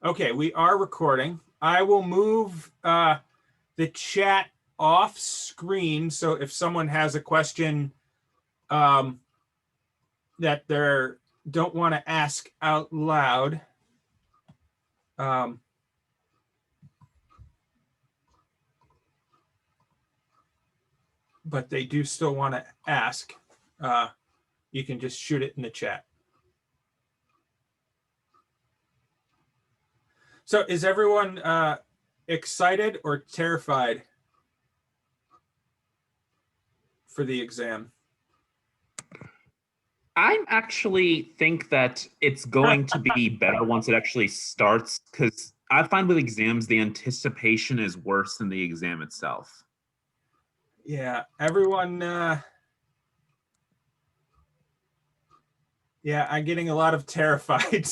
Okay, we are recording. I will move the chat off screen. So if someone has a question that they don't want to ask out loud, but they do still want to ask, you can just shoot it in the chat. So is everyone excited or terrified for the exam? I actually think that it's going to be better once it actually starts, because I find with exams, the anticipation is worse than the exam itself. Yeah, everyone. Yeah, I'm getting a lot of terrified.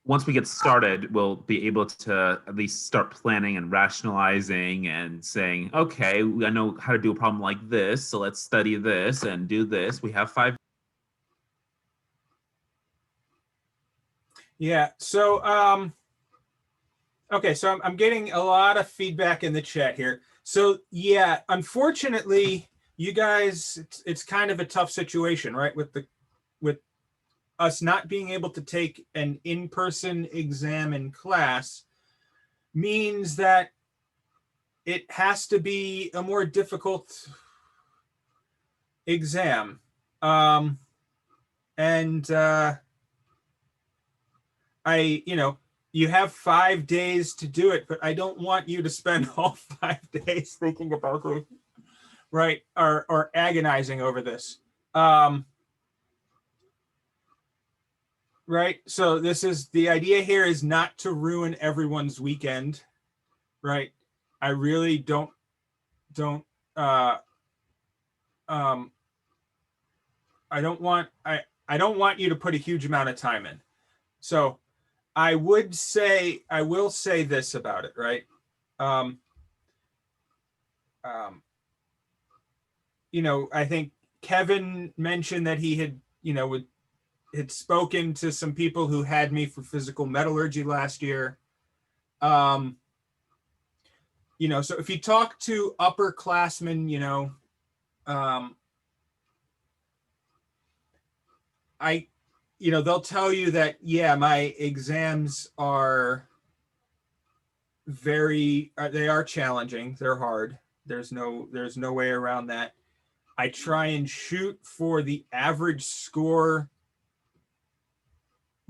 Once we get started, we'll be able to at least start planning and rationalizing and saying, okay, I know how to do a problem like this, so let's study this and do this. We have 5. Yeah, so okay, so I'm getting a lot of feedback in the chat here. So yeah, unfortunately, you guys, it's kind of a tough situation, right? With us not being able to take an in-person exam in class means that it has to be a more difficult exam. And you have 5 days to do it, but I don't want you to spend all 5 days thinking about it, right? Or agonizing over this. Right. So the idea here is not to ruin everyone's weekend, right? I really don't I don't want you to put a huge amount of time in. So I will say this about it, right? I think Kevin mentioned that he had, had spoken to some people who had me for physical metallurgy last year. So if you talk to upperclassmen, they'll tell you that, yeah, my exams are they are challenging. They're hard. There's no way around that. I try and shoot for the average score,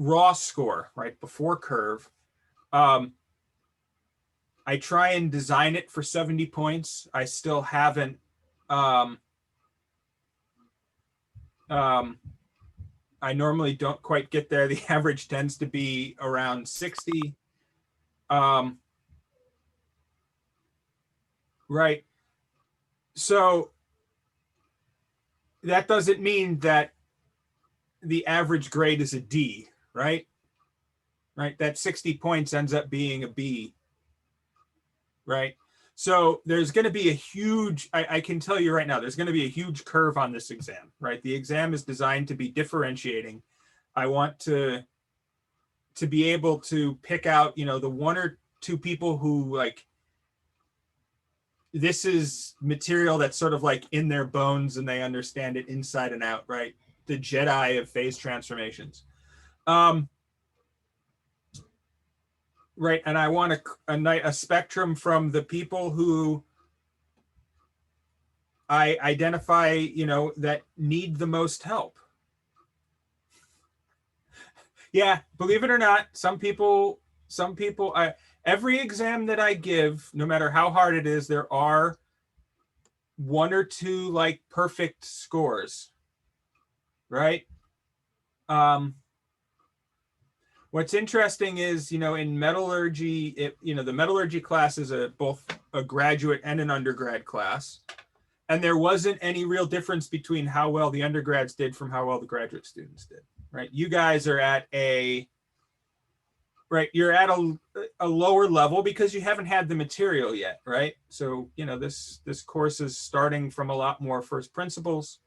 raw score, right, before curve. I try and design it for 70 points. I still haven't. I normally don't quite get there. The average tends to be around 60. Right. So that doesn't mean that the average grade is a D, right? Right. That 60 points ends up being a B. Right. So there's going to be a huge, I can tell you right now, there's going to be a huge curve on this exam, right? The exam is designed to be differentiating. I want to be able to pick out, the 1 or 2 people who, like, this is material that's sort of like in their bones and they understand it inside and out, right? The Jedi of phase transformations. Right, and I want a spectrum from the people who I identify, that need the most help. Yeah, believe it or not, some people, every exam that I give, no matter how hard it is, there are 1 or 2 like perfect scores, right? What's interesting is, in metallurgy, the metallurgy class is both a graduate and an undergrad class. And there wasn't any real difference between how well the undergrads did from how well the graduate students did, right? You guys are at you're at a lower level because you haven't had the material yet, right? So, this course is starting from a lot more first principles.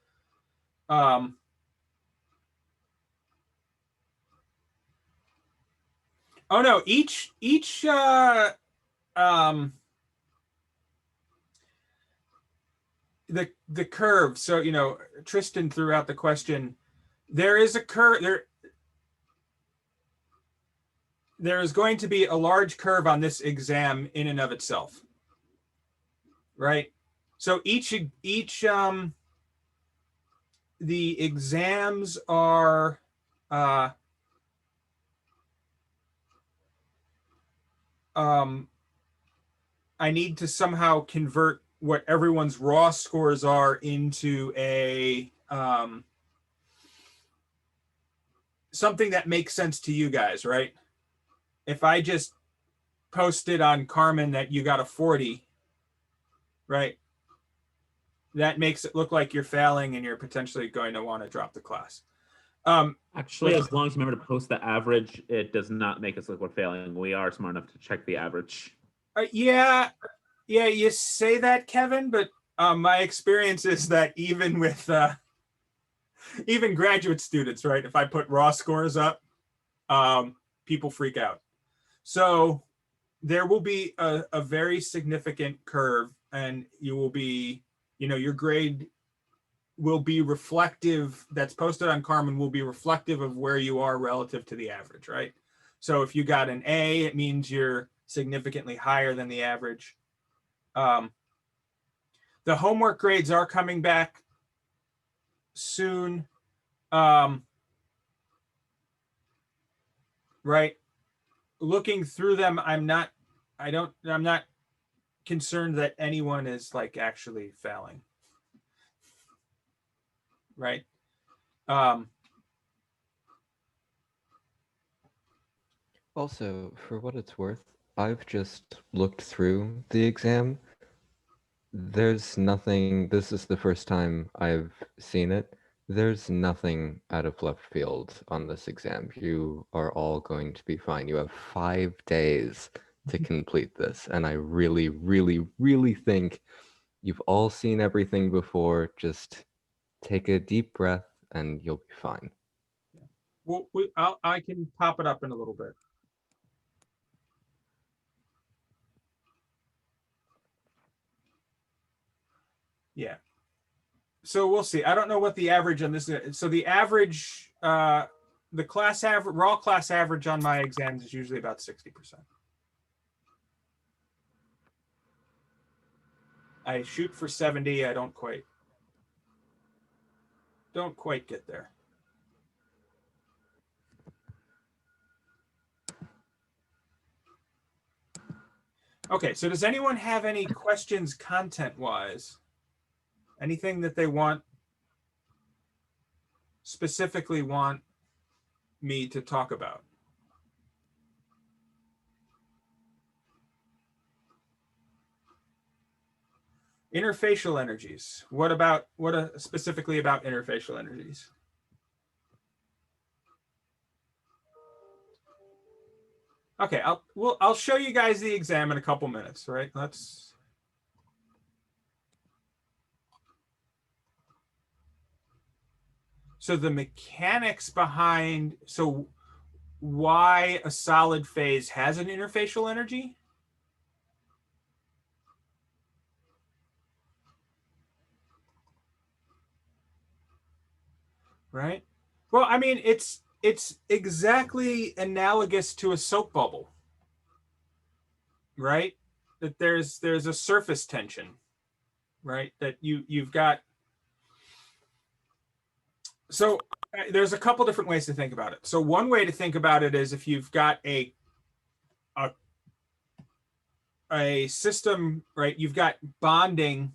Oh no, each the curve. So, you know, Tristan threw out the question. There is a curve there is going to be a large curve on this exam in and of itself. Right? So the exams are I need to somehow convert what everyone's raw scores are into a something that makes sense to you guys, right? If I just posted on Carmen that you got a 40, right? That makes it look like you're failing and you're potentially going to want to drop the class. Actually, as long as you remember to post the average, it does not make us look we're failing. We are smart enough to check the average. Yeah, you say that, Kevin, but my experience is that even with even graduate students, right? If I put raw scores up, people freak out. So there will be a very significant curve, and you will be, you know, your grade will be reflective. That's posted on Carmen will be reflective of where you are relative to the average, right? So if you got an A, it means you're significantly higher than the average. The homework grades are coming back soon. Right. Looking through them, I'm not concerned that anyone is like actually failing. Right. Also, for what it's worth, I've just looked through the exam. There's nothing, this is the first time I've seen it. There's nothing out of left field on this exam. You are all going to be fine. You have 5 days to complete this. And I really, really, really think you've all seen everything before. Just take a deep breath and you'll be fine. Well, I can pop it up in a little bit. Yeah. So we'll see. I don't know what the average on this is. So the average, the class average, raw class average on my exams is usually about 60%. I shoot for 70. I don't quite get there. Okay, so does anyone have any questions content-wise? Anything that they specifically want me to talk about? Interfacial energies. What specifically about interfacial energies? Okay, I'll show you guys the exam in a couple minutes, right? So the mechanics behind, so why a solid phase has an interfacial energy? Right? Well, I mean, it's exactly analogous to a soap bubble, right? That there's a surface tension, right? That you've got. So there's a couple different ways to think about it. So one way to think about it is if you've got a system, right? You've got bonding.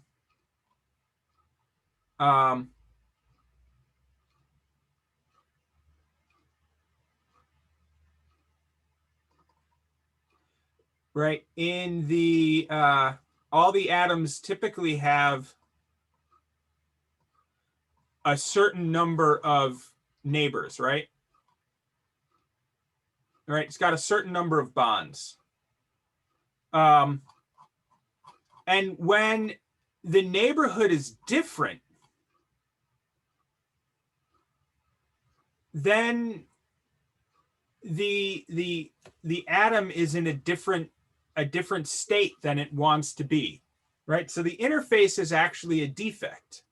Right, in the all the atoms typically have a certain number of neighbors, right? Right, it's got a certain number of bonds. And when the neighborhood is different, then the atom is in a different state than it wants to be, right? So the interface is actually a defect,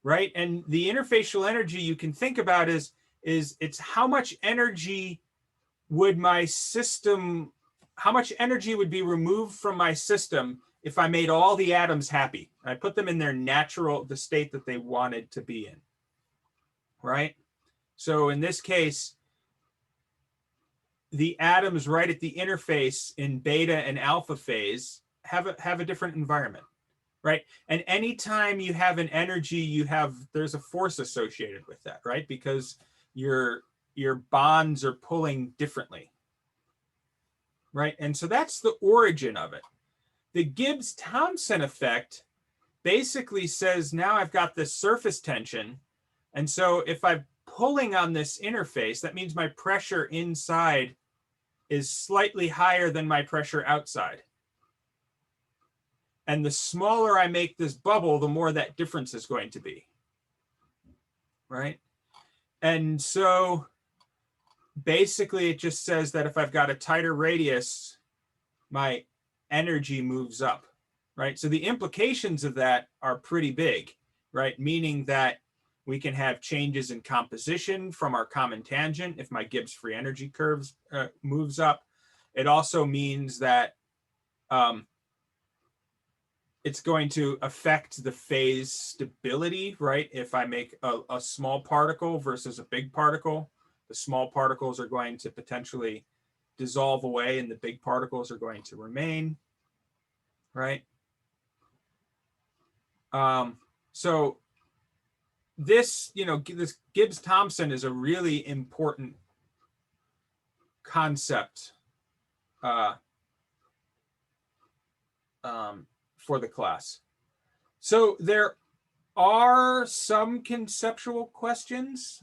right? And the interfacial energy you can think about is it's how much energy would my system, how much energy would be removed from my system if I made all the atoms happy. I put them in their natural, the state that they wanted to be in, right? So in this case, the atoms right at the interface in beta and alpha phase have a different environment, right? And anytime you have an energy, there's a force associated with that, right? Because your bonds are pulling differently, right? And so that's the origin of it. The Gibbs-Thompson effect basically says now I've got this surface tension, and so if I'm pulling on this interface, that means my pressure inside is slightly higher than my pressure outside. And the smaller I make this bubble, the more that difference is going to be, right? And so basically it just says that if I've got a tighter radius, my energy moves up, right? So the implications of that are pretty big, right? Meaning that we can have changes in composition from our common tangent if my Gibbs free energy curves moves up. It also means that it's going to affect the phase stability, right? If I make a small particle versus a big particle, the small particles are going to potentially dissolve away and the big particles are going to remain, right? So this, this Gibbs-Thompson is a really important concept for the class. So there are some conceptual questions.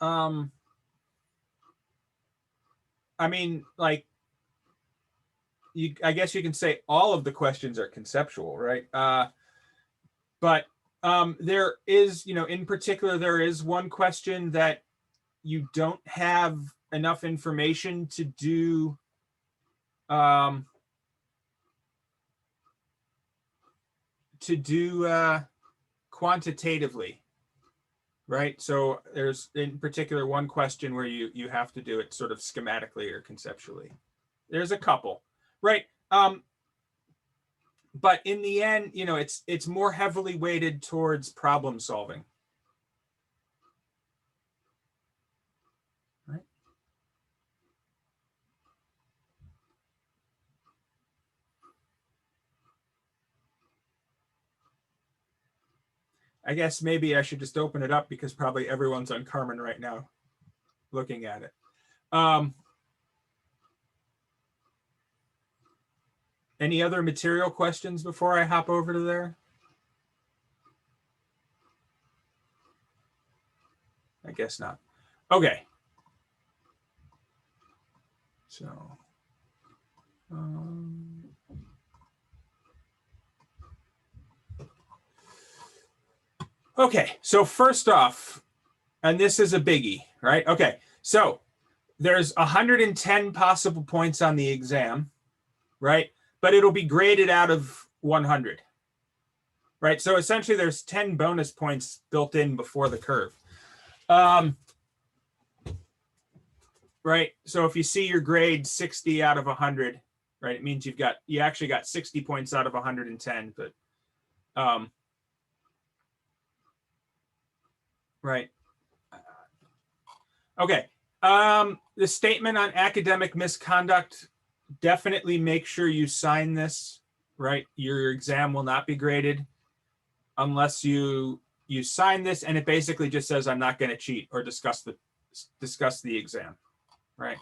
I mean, like, I guess you can say all of the questions are conceptual, right? But there is, in particular, there is one question that you don't have enough information to do quantitatively, right? So there's in particular one question where you have to do it sort of schematically or conceptually. There's a couple, right? But in the end, it's more heavily weighted towards problem solving. Right? I guess maybe I should just open it up because probably everyone's on Carmen right now looking at it. Any other material questions before I hop over to there? I guess not. Okay. So, okay. So first off, and this is a biggie, right? Okay. So there's 110 possible points on the exam, right? But it'll be graded out of 100, right? So essentially there's 10 bonus points built in before the curve. Right. So if you see your grade 60 out of 100, right, it means you actually got 60 points out of 110, but right. Okay. The statement on academic misconduct, definitely make sure you sign this, right? Your exam will not be graded unless you sign this, and it basically just says I'm not going to cheat or discuss the exam, right?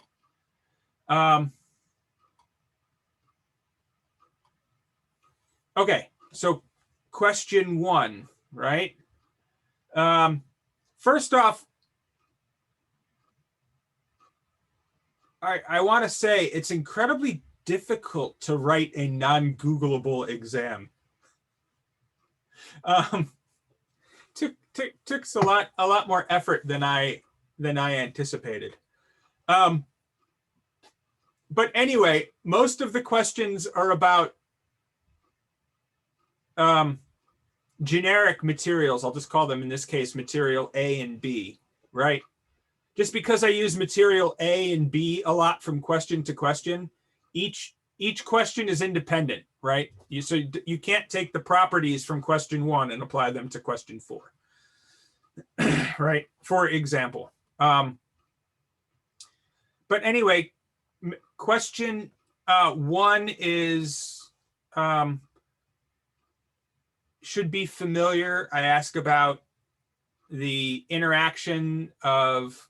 Okay, so question 1, right? First off, I want to say it's incredibly difficult to write a non-Googleable exam. Took a lot more effort than I anticipated. But anyway, most of the questions are about generic materials. I'll just call them, in this case, material A and B, right? Just because I use material A and B a lot from question to question, each question is independent, right? So you can't take the properties from question 1 and apply them to question 4, right? For example. But anyway, question 1 is should be familiar. I ask about the interaction of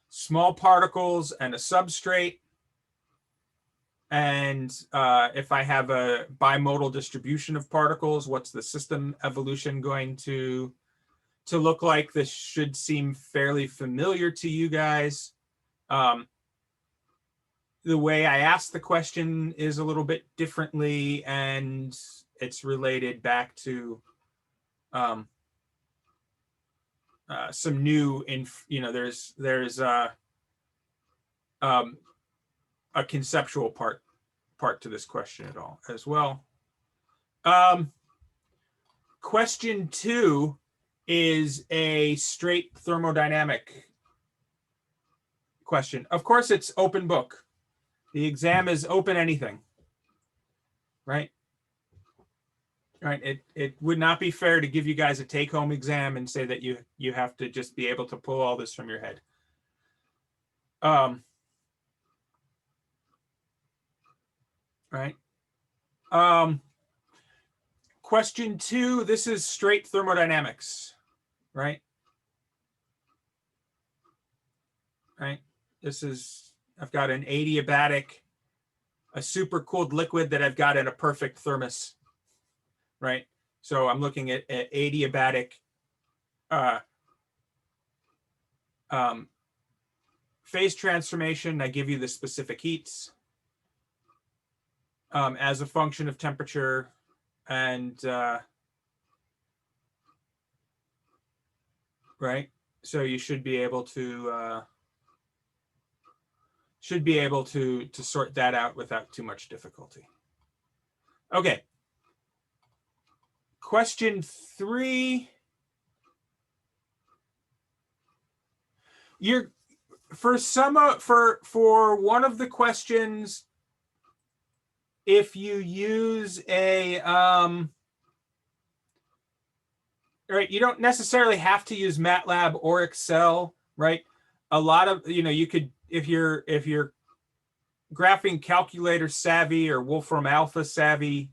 small particles and a substrate. And if I have a bimodal distribution of particles, what's the system evolution going to look like? This should seem fairly familiar to you guys. The way I ask the question is a little bit differently, and it's related back to some new, there's a conceptual part to this question at all as well. Question 2 is a straight thermodynamic question. Of course, it's open book. The exam is open anything, right? Right. It would not be fair to give you guys a take-home exam and say that you have to just be able to pull all this from your head. Right. Question 2, this is straight thermodynamics, right? Right. This is, I've got an adiabatic, a super cooled liquid that I've got in a perfect thermos, right? So I'm looking at adiabatic phase transformation. I give you the specific heats as a function of temperature, and right. So you should be able to sort that out without too much difficulty. Okay. Question 3. For one of the questions, if you use a right, you don't necessarily have to use MATLAB or Excel, right? A lot of, you could, if you're graphing calculator savvy or Wolfram Alpha savvy,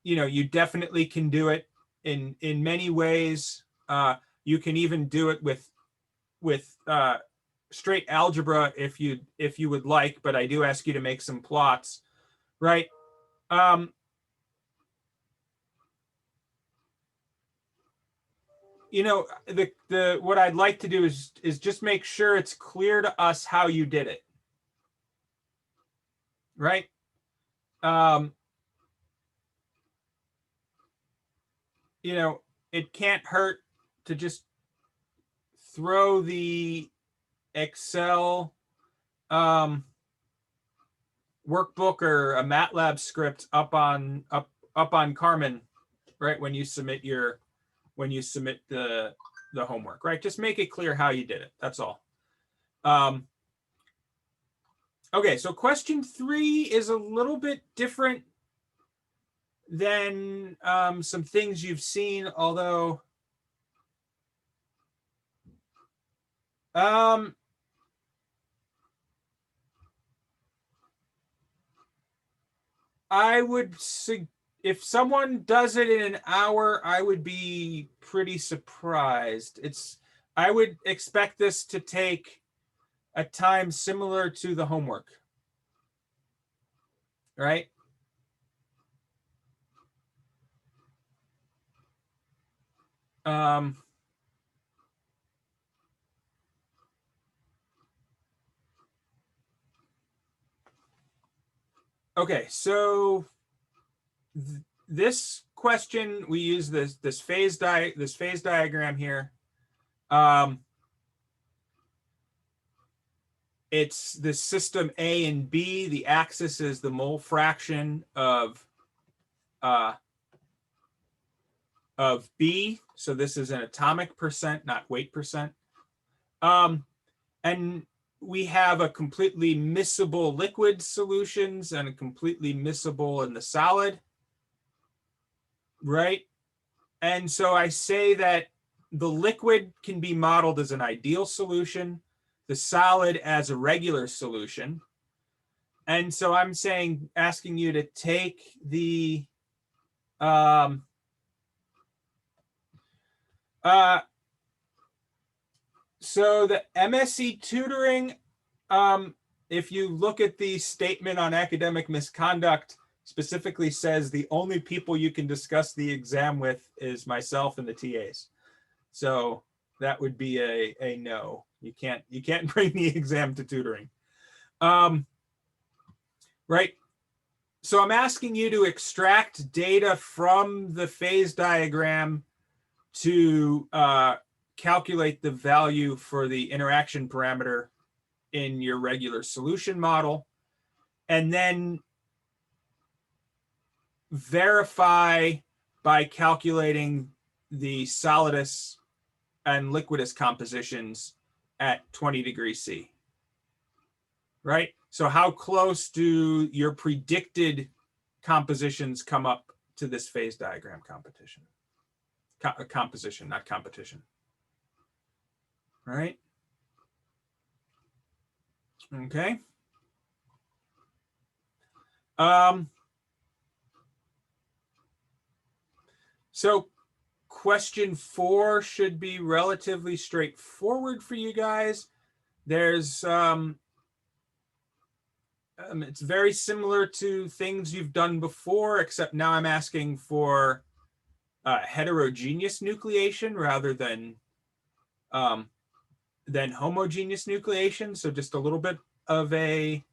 you definitely can do it in many ways. You can even do it with straight algebra if you would like, but I do ask you to make some plots, right? What I'd like to do is just make sure it's clear to us how you did it, right? It can't hurt to just throw the Excel workbook or a MATLAB script up on Carmen, right? When you submit the homework, right? Just make it clear how you did it. That's all. Okay, so question 3 is a little bit different than some things you've seen, although I would if someone does it in an hour, I would be pretty surprised. I would expect this to take a time similar to the homework, right? Okay, so this question, we use this phase diagram here. it's the system A and B. The axis is the mole fraction of B. So this is an atomic percent, not weight percent. And we have a completely miscible liquid solutions and a completely miscible in the solid, right? And so I say that the liquid can be modeled as an ideal solution, the solid as a regular solution. And so I'm saying, asking you to take the so the MSE tutoring, if you look at the statement on academic misconduct, specifically says the only people you can discuss the exam with is myself and the TAs. So that would be a no. You can't bring the exam to tutoring. Right. So I'm asking you to extract data from the phase diagram to calculate the value for the interaction parameter in your regular solution model, and then verify by calculating the solidus and liquidus compositions at 20 degrees C. Right? So how close do your predicted compositions come up to this phase diagram competition? Composition, not competition. Right? Okay. So question 4 should be relatively straightforward for you guys. There's it's very similar to things you've done before, except now I'm asking for heterogeneous nucleation rather than homogeneous nucleation. So just a little bit of a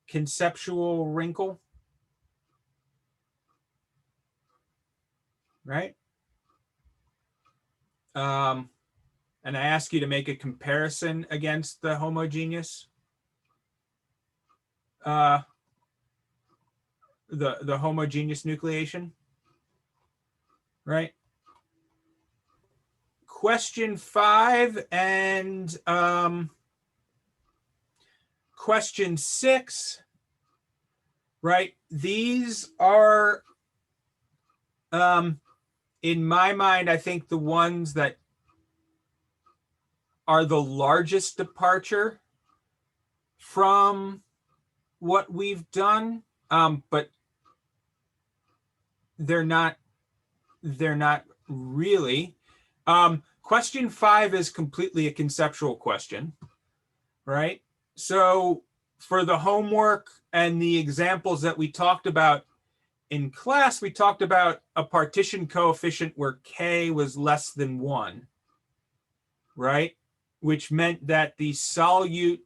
conceptual wrinkle. Right? And I ask you to make a comparison against the homogeneous. The homogeneous nucleation. Right? Question 5 and question 6, right? These are, in my mind, I think the ones that are the largest departure from what we've done, but they're not really. Question 5 is completely a conceptual question, right? So for the homework and the examples that we talked about in class, we talked about a partition coefficient where K was less than 1, right? Which meant that the solute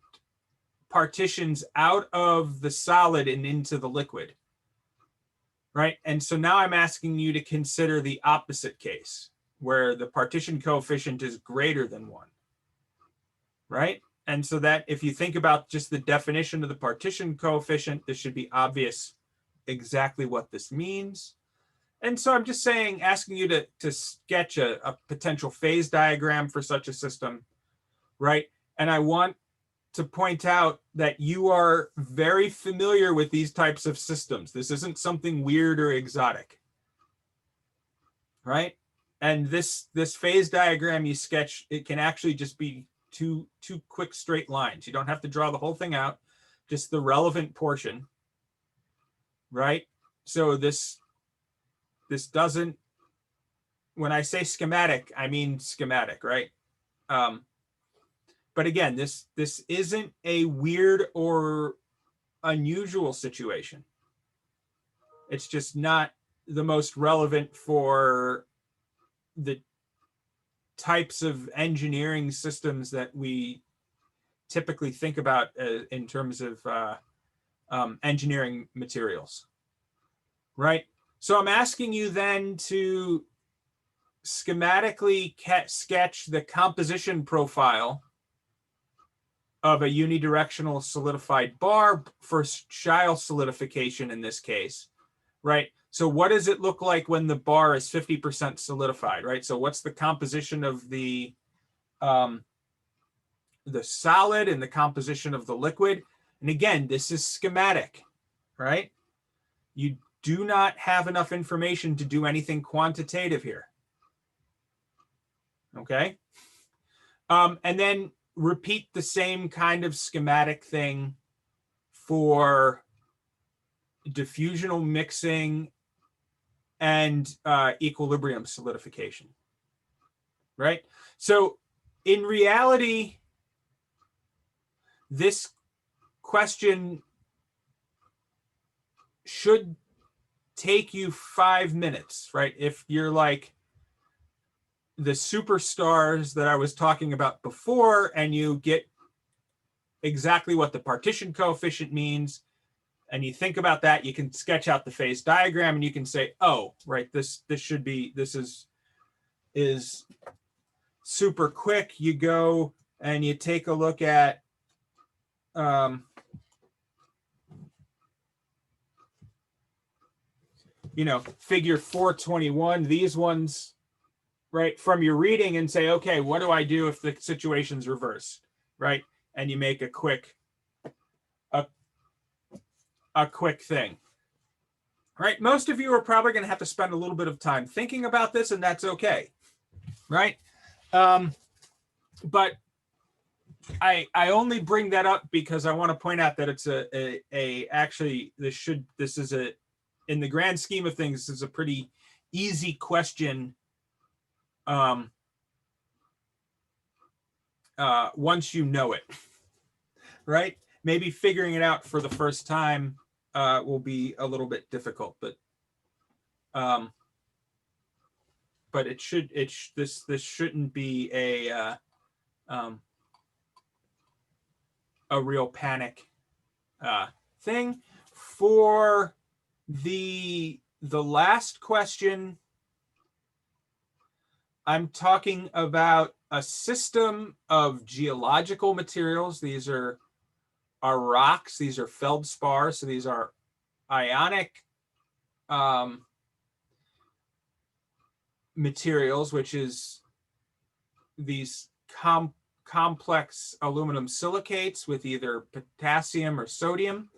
partitions out of the solid and into the liquid, right? And so now I'm asking you to consider the opposite case, where the partition coefficient is greater than 1, right? And so that if you think about just the definition of the partition coefficient, this should be obvious exactly what this means. And so I'm just saying, asking you to sketch a potential phase diagram for such a system, right? And I want to point out that you are very familiar with these types of systems. This isn't something weird or exotic, right? And this phase diagram you sketch, it can actually just be two quick straight lines. You don't have to draw the whole thing out, just the relevant portion, right? So this doesn't, when I say schematic, I mean schematic, right? But again, this isn't a weird or unusual situation. It's just not the most relevant for the types of engineering systems that we typically think about in terms of engineering materials, right? So I'm asking you then to schematically sketch the composition profile of a unidirectional solidified bar for Scheil solidification in this case, right? So what does it look like when the bar is 50% solidified, right? So what's the composition of the solid and the composition of the liquid? And again, this is schematic, right? You do not have enough information to do anything quantitative here. Okay. And then repeat the same kind of schematic thing for diffusional mixing and equilibrium solidification, right? So in reality, this question should take you 5 minutes, right? If you're like the superstars that I was talking about before, and you get exactly what the partition coefficient means, and you think about that, you can sketch out the phase diagram, and you can say, oh, right, this is super quick. You go and you take a look at figure 421, these ones, right, from your reading, and say, okay, what do I do if the situation's reversed, right? And you make a quick thing, right? Most of you are probably going to have to spend a little bit of time thinking about this, and that's okay, right? But I only bring that up because I want to point out that it's actually, this is in the grand scheme of things, this is a pretty easy question once you know it, right? Maybe figuring it out for the first time will be a little bit difficult, but this shouldn't be a real panic thing. For the last question, I'm talking about a system of geological materials. These are rocks. These are feldspar. So these are ionic materials, which is these complex aluminum silicates with either potassium or sodium,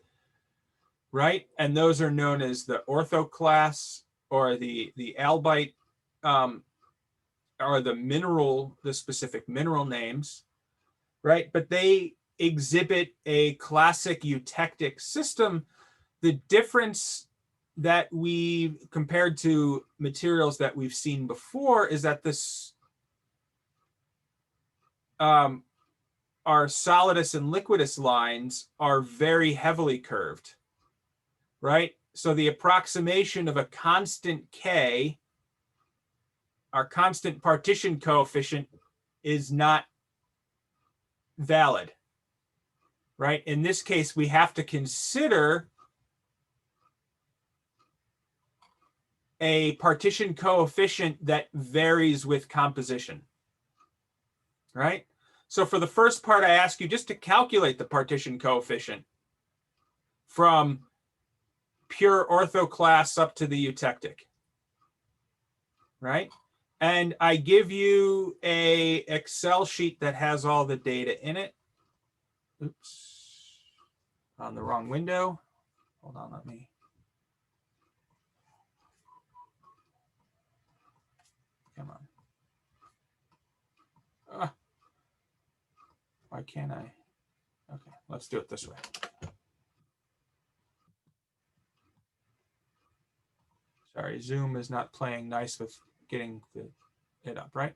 right? And those are known as the orthoclase or the albite, are the specific mineral names, right? But they exhibit a classic eutectic system. The difference that we compared to materials that we've seen before is that this our solidus and liquidus lines are very heavily curved, right? So the approximation of a constant K, our constant partition coefficient, is not valid, right? In this case, we have to consider a partition coefficient that varies with composition, right? So for the first part, I ask you just to calculate the partition coefficient from pure orthoclase up to the eutectic, right? And I give you a Excel sheet that has all the data in it. Oops, on the wrong window. Hold on, let me. Come on. Why can't I? Okay, let's do it this way. Sorry, Zoom is not playing nice with getting it up, right?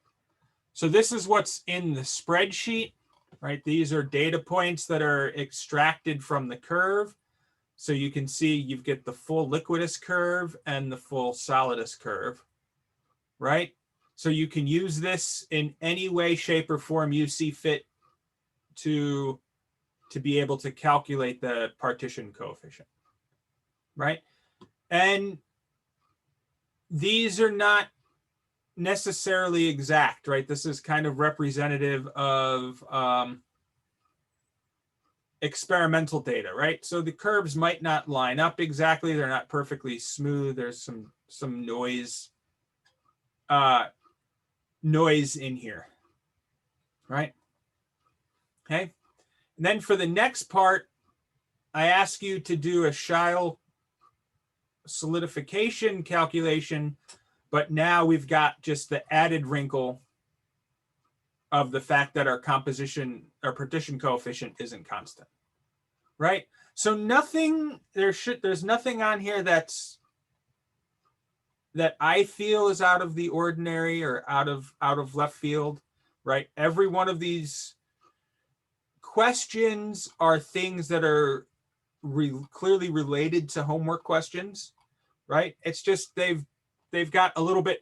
So this is what's in the spreadsheet, right? These are data points that are extracted from the curve. So you can see you get the full liquidus curve and the full solidus curve, right? So you can use this in any way, shape, or form you see fit to be able to calculate the partition coefficient, right? And these are not necessarily exact, right? This is kind of representative of experimental data, right? So the curves might not line up exactly. They're not perfectly smooth. There's some noise in here, right? Okay. And then for the next part, I ask you to do a Scheil solidification calculation, but now we've got just the added wrinkle of the fact that our partition coefficient isn't constant, right? So there's nothing on here that I feel is out of the ordinary or out of left field, right? Every one of these questions are things that are clearly related to homework questions, right? It's just they've got a little bit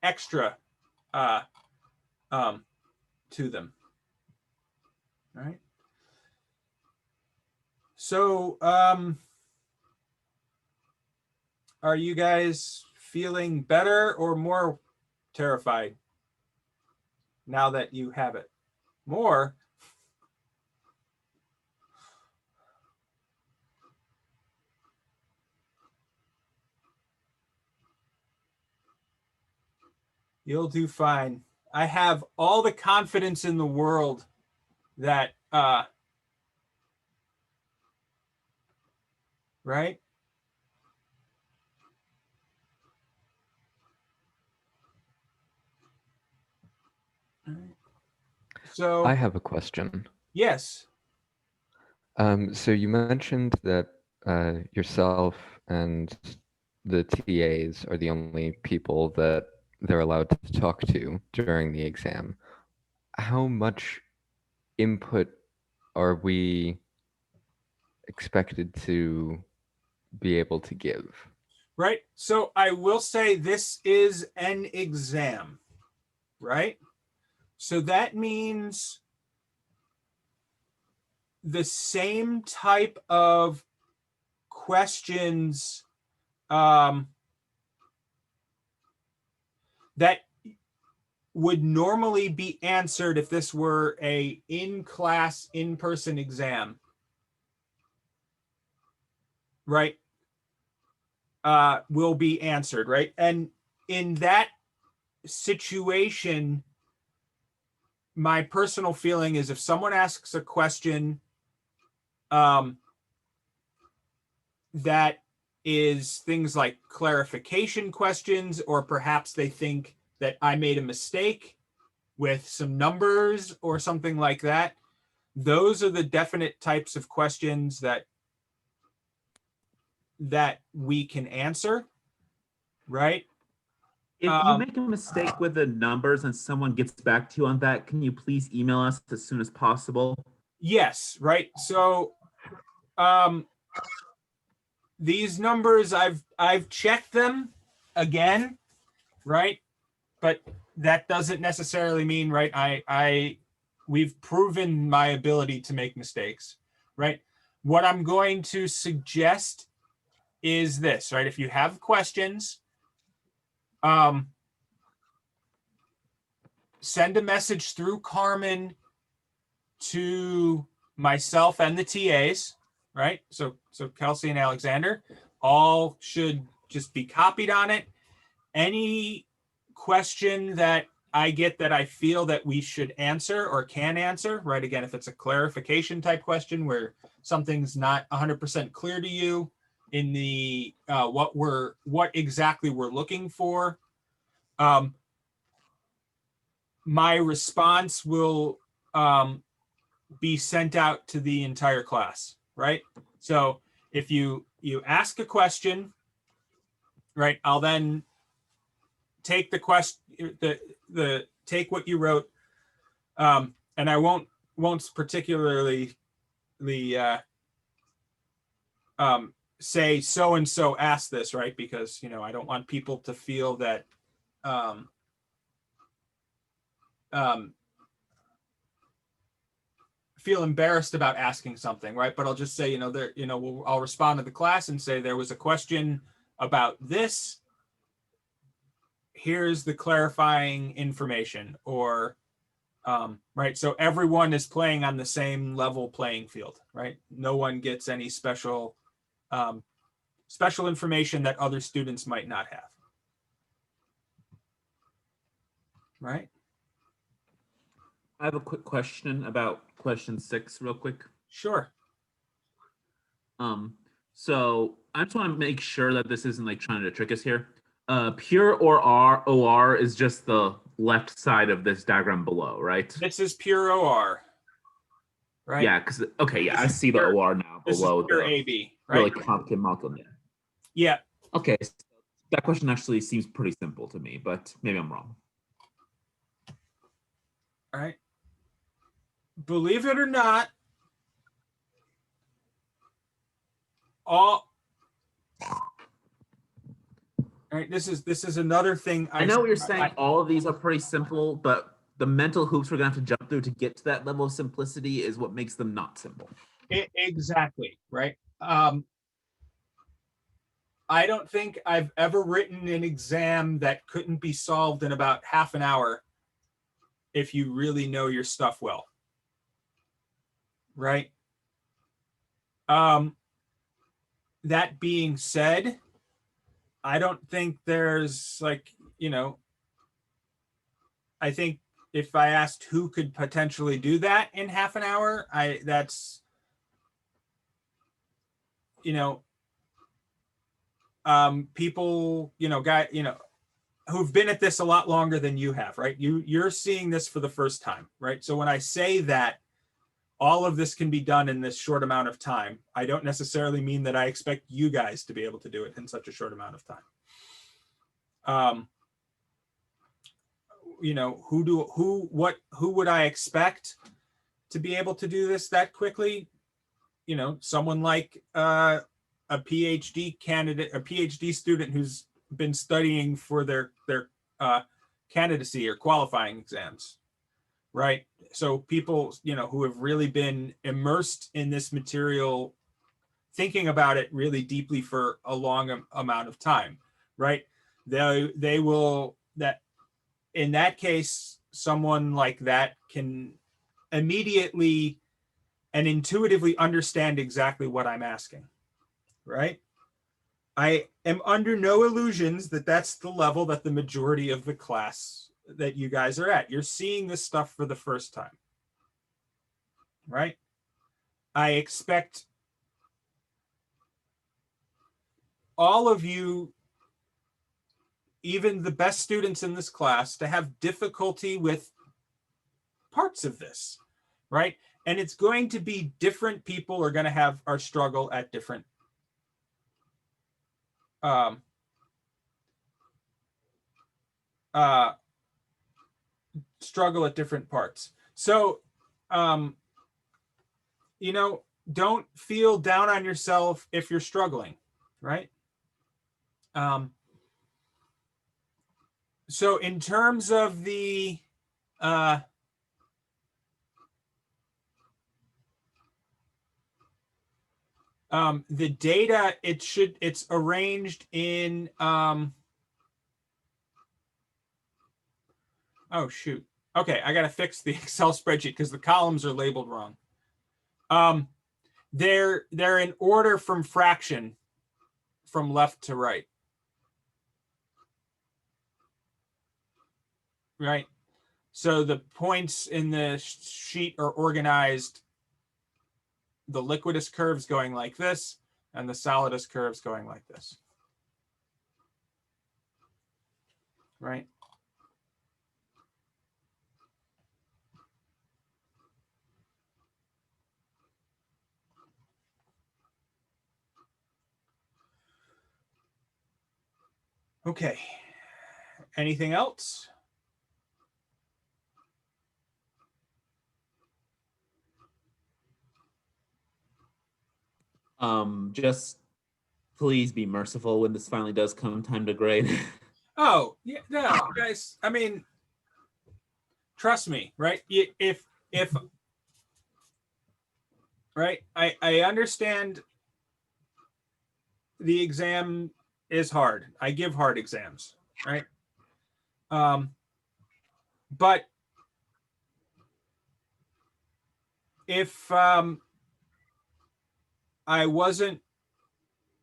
extra to them. All right. So are you guys feeling better or more terrified now that you have it? More? You'll do fine. I have all the confidence in the world that, right? So I have a question. yes. So you mentioned that yourself and the TAs are the only people that they're allowed to talk to during the exam. How much input are we expected to be able to give? Right. So I will say this is an exam, right? So that means the same type of questions that would normally be answered if this were a in-class, in-person exam, right? Will be answered, right? And in that situation, my personal feeling is if someone asks a question that is things like clarification questions, or perhaps they think that I made a mistake with some numbers or something like that, those are the definite types of questions that we can answer, right? If you make a mistake with the numbers and someone gets back to you on that, can you please email us as soon as possible? Yes, right. So these numbers, I've checked them again, right? But that doesn't necessarily mean, right, we've proven my ability to make mistakes, right? What I'm going to suggest is this, right? If you have questions, send a message through Carmen to myself and the TAs, right? So Kelsey and Alexander all should just be copied on it. Any question that I get that I feel that we should answer or can answer, right? Again, if it's a clarification type question where something's not 100% clear to you in the what exactly we're looking for, my response will be sent out to the entire class, right? So if you ask a question, right, I'll then take the question, take what you wrote, and I won't particularly say so and so asked this, right? Because I don't want people to feel that feel embarrassed about asking something, right? But I'll just say, I'll respond to the class and say there was a question about this. Here's the clarifying information, or Right. So everyone is playing on the same level playing field, right? No one gets any special information that other students might not have. Right. I have a quick question about question 6 real quick. Sure. So I just want to make sure that this isn't like trying to trick us here. Pure OR is just the left side of this diagram below, right? This is pure OR. Right. Yeah, because okay, yeah, I This is see the pure- OR now This is below pure the AB, right? really complicated molecule. Yeah. Yeah. Okay, so that question actually seems pretty simple to me, but maybe I'm wrong. All right. Believe it or not, all right. This is another thing. I know what you're saying. All of these are pretty simple, but the mental hoops we're gonna have to jump through to get to that level of simplicity is what makes them not simple. Exactly. Right. I don't think I've ever written an exam that couldn't be solved in about half an hour if you really know your stuff well. Right. That being said, I don't think there's like, I think if I asked who could potentially do that in half an hour, that's, people, who've been at this a lot longer than you have, right? You're seeing this for the first time, right? So when I say that all of this can be done in this short amount of time, I don't necessarily mean that I expect you guys to be able to do it in such a short amount of time. Who would I expect to be able to do this that quickly? Someone like a PhD candidate, a PhD student who's been studying for their candidacy or qualifying exams, right? So people, who have really been immersed in this material, thinking about it really deeply for a long amount of time, right? They will, that in that case, someone like that can immediately and intuitively understand exactly what I'm asking, right? I am under no illusions that that's the level that the majority of the class that you guys are at. You're seeing this stuff for the first time, right? I expect all of you, even the best students in this class, to have difficulty with parts of this, right? And it's going to be different people are going to have our struggle at different struggle at different parts. So, don't feel down on yourself if you're struggling, right? So in terms of the data, it's arranged in oh shoot. Okay, I gotta fix the Excel spreadsheet because the columns are labeled wrong. They're in order from fraction from left to right. Right. So the points in the sheet are organized. The liquidus curves going like this, and the solidus curves going like this. Right. Okay. Anything else? Just please be merciful when this finally does come time to grade. Oh, yeah, no, guys, I mean, trust me, right? If right, I understand the exam is hard. I give hard exams, right? But if I wasn't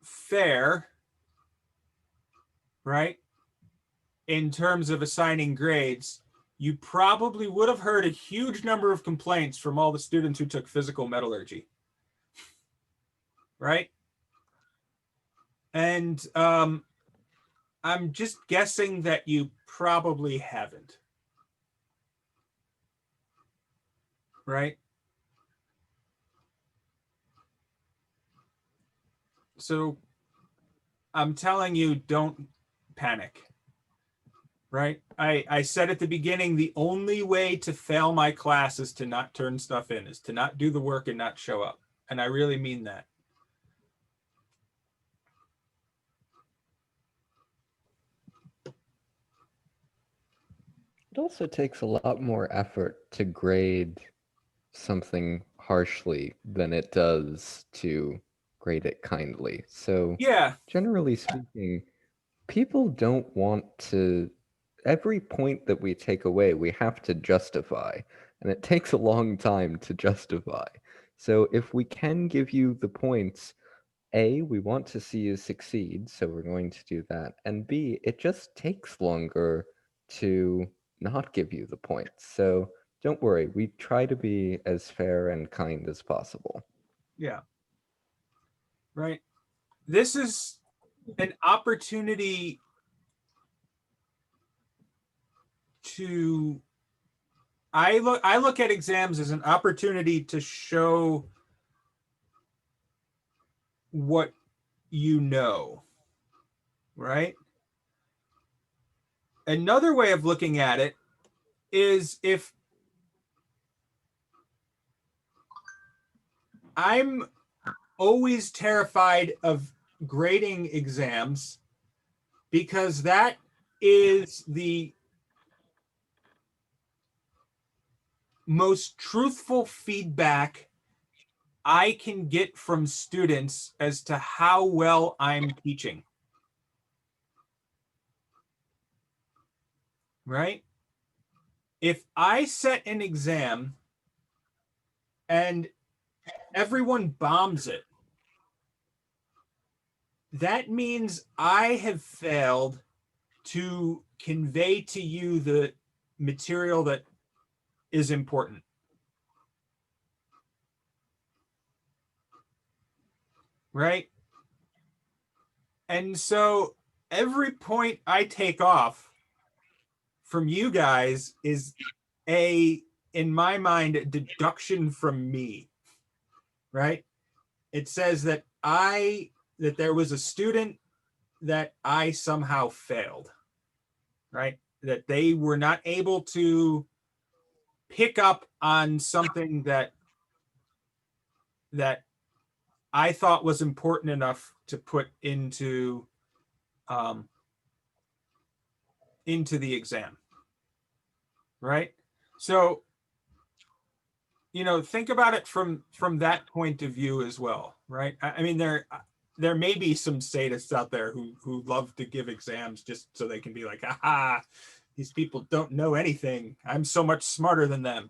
fair, right, in terms of assigning grades, you probably would have heard a huge number of complaints from all the students who took physical metallurgy, right? And I'm just guessing that you probably haven't, right? So I'm telling you, don't panic, right? I said at the beginning, the only way to fail my class is to not turn stuff in, is to not do the work and not show up. And I really mean that. It also takes a lot more effort to grade something harshly than it does to grade it kindly. So, Yeah, generally speaking, people don't want to. Every point that we take away, we have to justify, and it takes a long time to justify. So, if we can give you the points, A, we want to see you succeed, so we're going to do that. And B, it just takes longer to not give you the points. So don't worry, we try to be as fair and kind as possible. yeah, right. This is an opportunity to, I look at exams as an opportunity to show what you know, right? Another way of looking at it is, if I'm always terrified of grading exams because that is the most truthful feedback I can get from students as to how well I'm teaching. Right? If I set an exam and everyone bombs it, that means I have failed to convey to you the material that is important. Right? And so every point I take off from you guys is in my mind, a deduction from me. Right? It says that there was a student that I somehow failed, right? That they were not able to pick up on something that I thought was important enough to put into the exam, right? So, think about it from that point of view as well, right? I mean, there may be some sadists out there who love to give exams just so they can be like, aha, these people don't know anything. I'm so much smarter than them.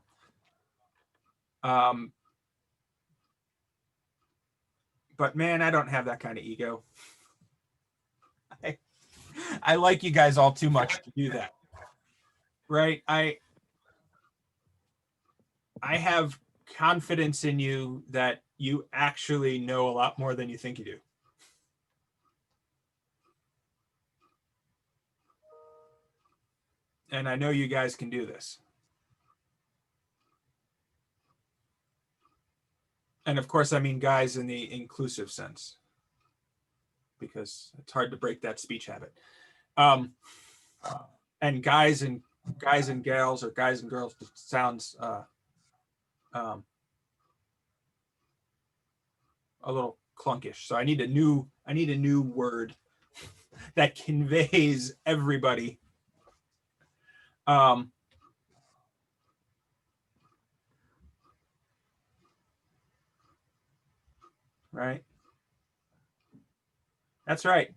But man, I don't have that kind of ego. I like you guys all too much to do that. Right? I have confidence in you that you actually know a lot more than you think you do. And I know you guys can do this. And of course, I mean guys in the inclusive sense, because it's hard to break that speech habit. And guys and gals, or guys and girls, sounds a little clunkish. So I need a new word that conveys everybody. Right. That's right.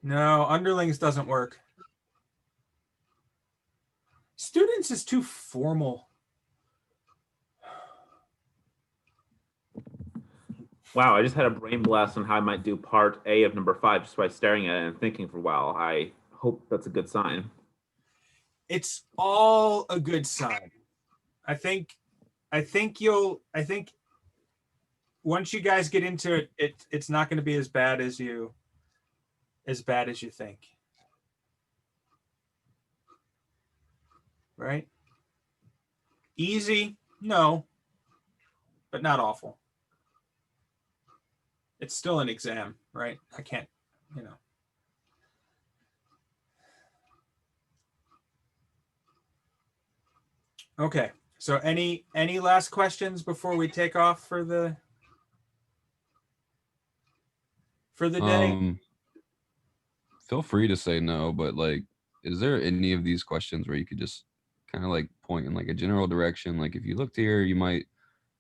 No, underlings doesn't work. Students is too formal. Wow, I just had a brain blast on how I might do part A of number 5 just by staring at it and thinking for a while. I hope that's a good sign. It's all a good sign. I think once you guys get into it, it's not going to be as bad as you think. Right? Easy? No, but not awful. It's still an exam, right? I can't, you know. Okay. So any last questions before we take off for the day? Feel free to say no, but like, is there any of these questions where you could just kind of like point in like a general direction? Like if you looked here, you might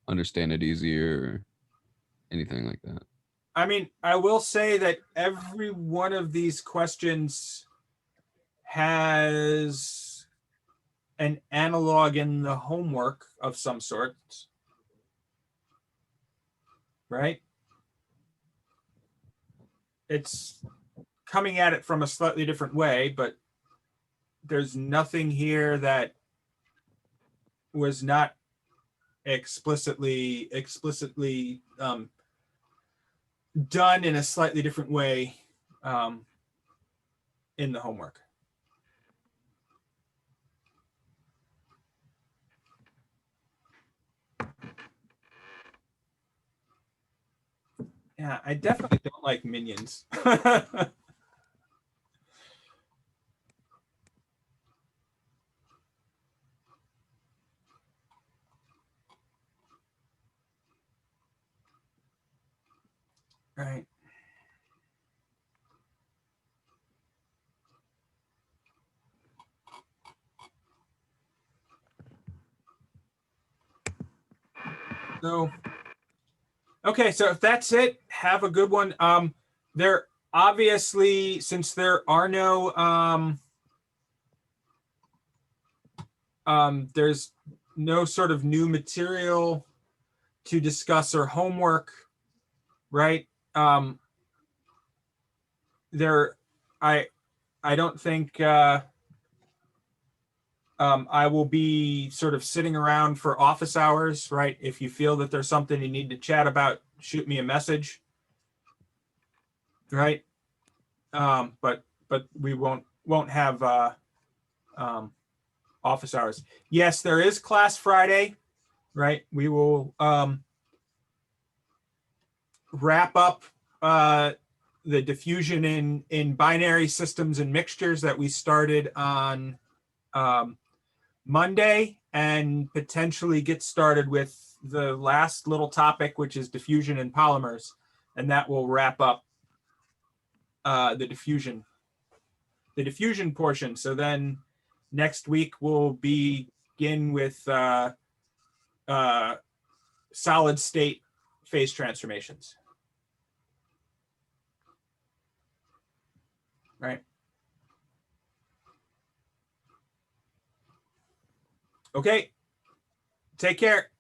understand it easier or anything like that. I mean, I will say that every one of these questions has an analog in the homework of some sort, right? It's coming at it from a slightly different way, but there's nothing here that was not explicitly done in a slightly different way in the homework. Yeah, I definitely don't like minions. Right. So, okay, so if that's it, have a good one. There obviously, since there are no there's no sort of new material to discuss or homework, right? There, I don't think I will be sort of sitting around for office hours, right? If you feel that there's something you need to chat about, shoot me a message, right? But we won't have office hours. Yes, there is class Friday, right? We will wrap up the diffusion in binary systems and mixtures that we started on Monday, and potentially get started with the last little topic, which is diffusion in polymers, and that will wrap up the diffusion portion. So then next week we'll begin with solid state phase transformations. Right. Okay. Take care.